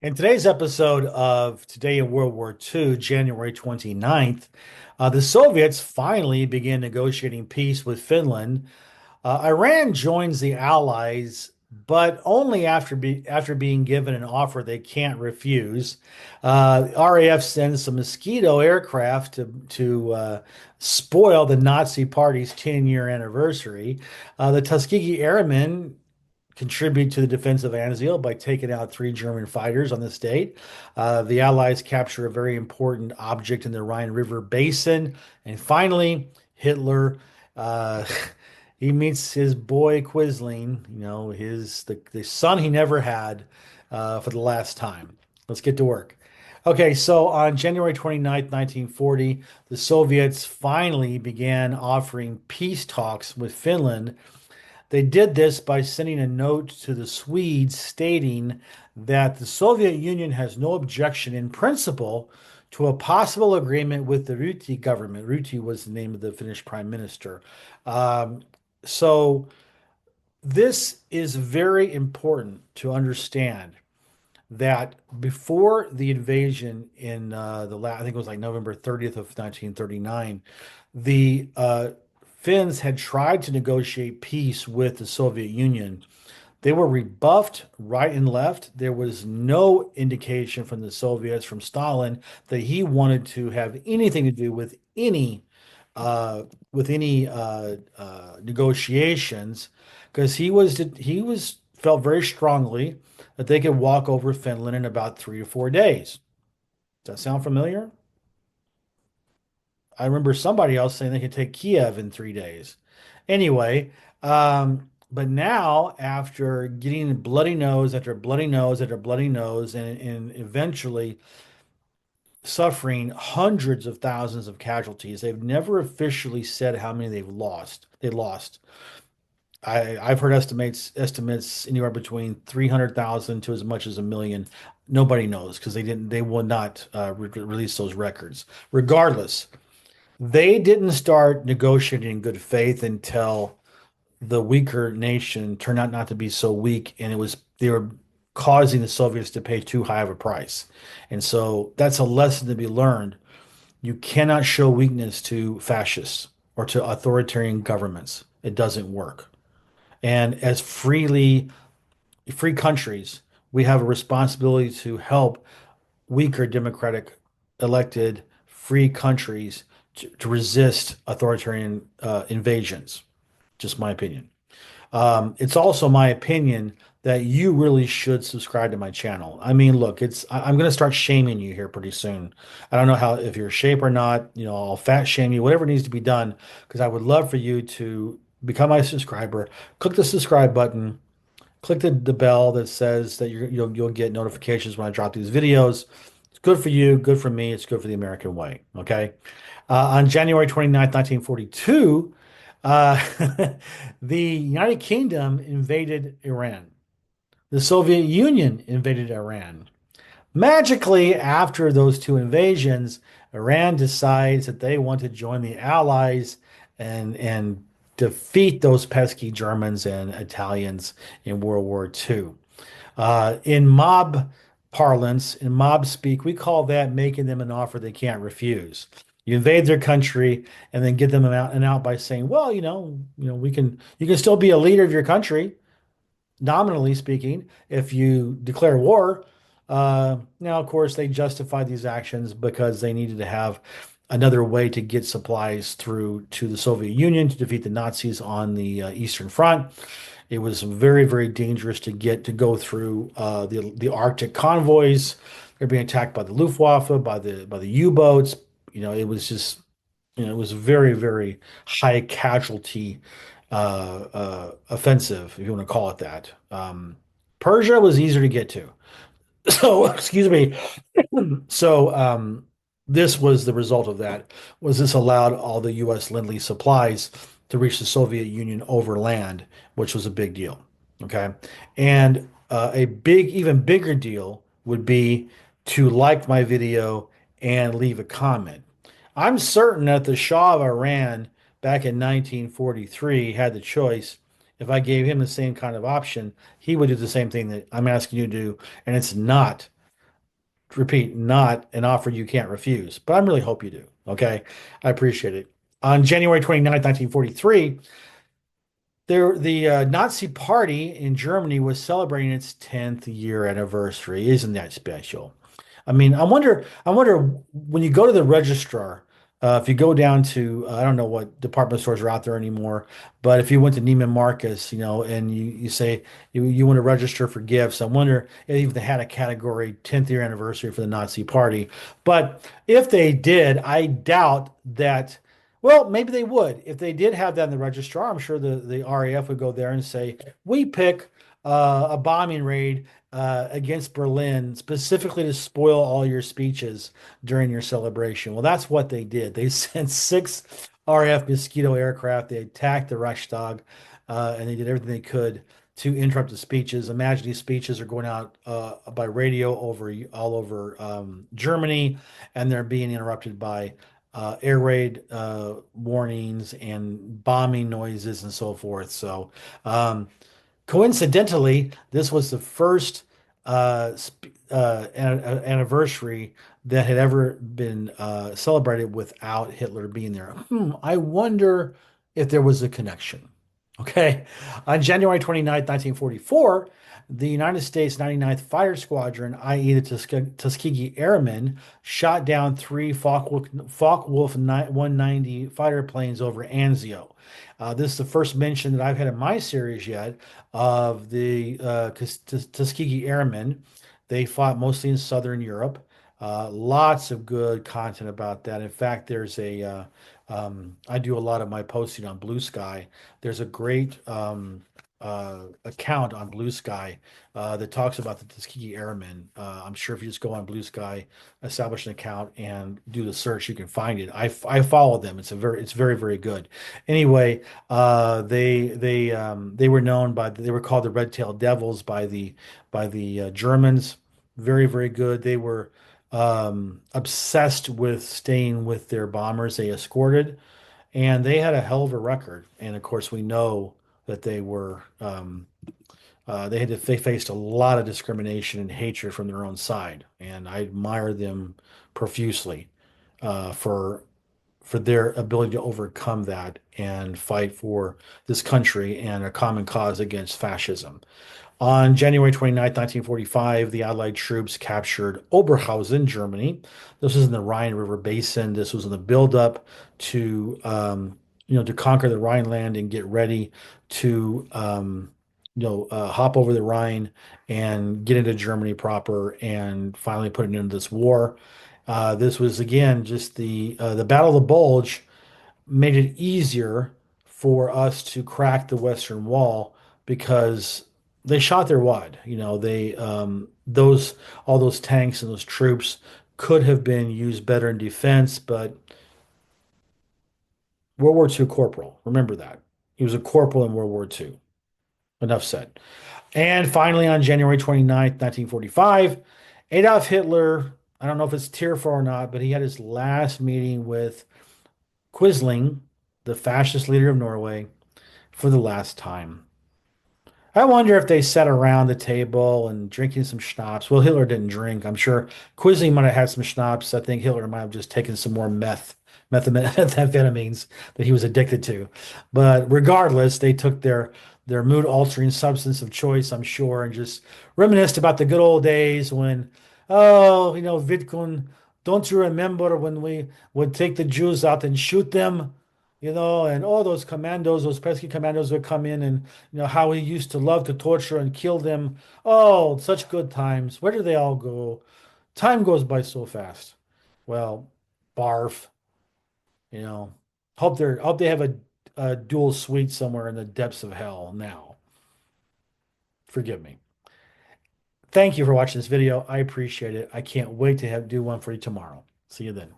In today's episode of Today in World War II, January 29th, the Soviets finally began negotiating peace with Finland. Iran joins the Allies, but only after being given an offer they can't refuse. RAF sends some Mosquito aircraft to spoil the Nazi Party's 10-year anniversary. The Tuskegee Airmen contribute to the defense of Anzio by taking out three German fighters on the state. The Allies capture a very important object in the Rhine River basin. And finally, Hitler, uh, he meets his boy Quisling, the son he never had for the last time. Let's get to work. Okay, so on January 29th, 1940, the Soviets finally began offering peace talks with Finland. They did this by sending a note to the Swedes stating that the Soviet Union has no objection in principle to a possible agreement with the Ruti government. Ruti was the name of the Finnish prime minister. So this is very important to understand that before the invasion in I think it was like November 30th of 1939, the Finns had tried to negotiate peace with the Soviet Union. They were rebuffed right and left. There was no indication from the Soviets, from Stalin, that he wanted to have anything to do uh, with any negotiations, because he was felt very strongly that they could walk over Finland in about 3 or 4 days. Does that sound familiar? I remember somebody else saying they could take Kiev in 3 days. Anyway, but now after getting bloody nose after bloody nose after bloody nose and eventually suffering hundreds of thousands of casualties, they've never officially said how many they've lost. They lost. I've heard estimates anywhere between 300,000 to as much as a million. Nobody knows because they will not release those records. Regardless, they didn't start negotiating in good faith until the weaker nation turned out not to be so weak, and they were causing the Soviets to pay too high of a price. And so that's a lesson to be learned. You cannot show weakness to fascists or to authoritarian governments. It doesn't work. And as free countries, we have a responsibility to help weaker democratic elected free countries to resist authoritarian invasions. Just my opinion. It's also my opinion that you really should subscribe to my channel. I mean, look, I'm going to start shaming you here pretty soon. I don't know how if you're a shape or not. I'll fat shame you, whatever needs to be done, because I would love for you to become my subscriber. Click the subscribe button. Click the bell that says that you'll get notifications when I drop these videos. It's good for you, good for me, it's good for the American way. Okay. On January 29th, 1942, the United Kingdom invaded Iran. The Soviet Union invaded Iran. Magically, after those two invasions, Iran decides that they want to join the Allies and defeat those pesky Germans and Italians in World War II. In mob parlance, in mob speak, we call that making them an offer they can't refuse. You invade their country and then get them out and out by saying, "Well, you can still be a leader of your country, nominally speaking, if you declare war." Now, of course, they justify these actions because they needed to have another way to get supplies through to the Soviet Union to defeat the Nazis on the Eastern Front. It was very, very dangerous to go through the Arctic convoys. They're being attacked by the Luftwaffe, by the U-boats. It was just, it was very, very high casualty offensive, if you want to call it that. Persia was easier to get to. So, excuse me. So, this was the result of that, was this allowed all the U.S. Lend-Lease supplies to reach the Soviet Union over land, which was a big deal. Okay. And even bigger deal would be to like my video and leave a comment. I'm certain that the Shah of Iran back in 1943 had the choice. If I gave him the same kind of option, he would do the same thing that I'm asking you to do. And it's not repeat, not an offer you can't refuse, but I really hope you do. Okay. I appreciate it. On January 29th, 1943, the Nazi Party in Germany was celebrating its 10th year anniversary. Isn't that special? I mean, I wonder when you go to the registrar, if you go down to, I don't know what department stores are out there anymore, but if you went to Neiman Marcus, and you say you want to register for gifts, I wonder if they had a category 10th year anniversary for the Nazi Party. But if they did, I doubt that. Well, maybe they would. If they did have that in the registrar, I'm sure the RAF would go there and say, we pick a bombing raid against Berlin specifically to spoil all your speeches during your celebration. Well, that's what they did. They sent six RAF Mosquito aircraft. They attacked the Reichstag, and they did everything they could to interrupt the speeches. Imagine these speeches are going out by radio all over Germany, and they're being interrupted by air raid warnings and bombing noises and so forth. So, coincidentally, this was the first anniversary that had ever been celebrated without Hitler being there. I wonder if there was a connection. Okay. On January 29th, 1944, the United States 99th Fighter Squadron, i.e., the Tuskegee Airmen, shot down three Focke-Wulf 190 fighter planes over Anzio. This is the first mention that I've had in my series yet of the Tuskegee Airmen. They fought mostly in Southern Europe. Lots of good content about that. In fact, I do a lot of my posting on Blue Sky. There's a great account on Blue Sky that talks about the Tuskegee Airmen. I'm sure if you just go on Blue Sky, establish an account, and do the search, you can find it. I follow them. It's very very good. Anyway, they were known they were called the Red-Tailed Devils by the Germans. Very very good. They were obsessed with staying with their bombers they escorted, and they had a hell of a record. And of course, we know that they faced a lot of discrimination and hatred from their own side, and I admire them profusely for their ability to overcome that and fight for this country and a common cause against fascism. On January 29th, 1945, the Allied troops captured Oberhausen, Germany. This was in the Rhine River Basin. This was in the buildup to conquer the Rhineland and get ready to, hop over the Rhine and get into Germany proper and finally put an end to this war. This was again just the Battle of the Bulge made it easier for us to crack the Western Wall because they shot their wad. They those all those tanks and those troops could have been used better in defense, but World War II corporal, remember that. He was a corporal in World War II. Enough said. And finally, on January 29th, 1945, Adolf Hitler, I don't know if it's tearful or not, but he had his last meeting with Quisling, the fascist leader of Norway, for the last time. I wonder if they sat around the table and drinking some schnapps. Well, Hitler didn't drink. I'm sure Quisling might have had some schnapps. I think Hitler might have just taken some more methamphetamines that he was addicted to. But regardless, they took their mood altering substance of choice, I'm sure, and just reminisced about the good old days when, oh, Vidkun, don't you remember when we would take the Jews out and shoot them? And all those commandos, those pesky commandos would come in and, how we used to love to torture and kill them. Oh, such good times. Where did they all go? Time goes by so fast. Well, barf, you know. Hope they have a dual suite somewhere in the depths of hell now. Forgive me. Thank you for watching this video. I appreciate it. I can't wait to do one for you tomorrow. See you then.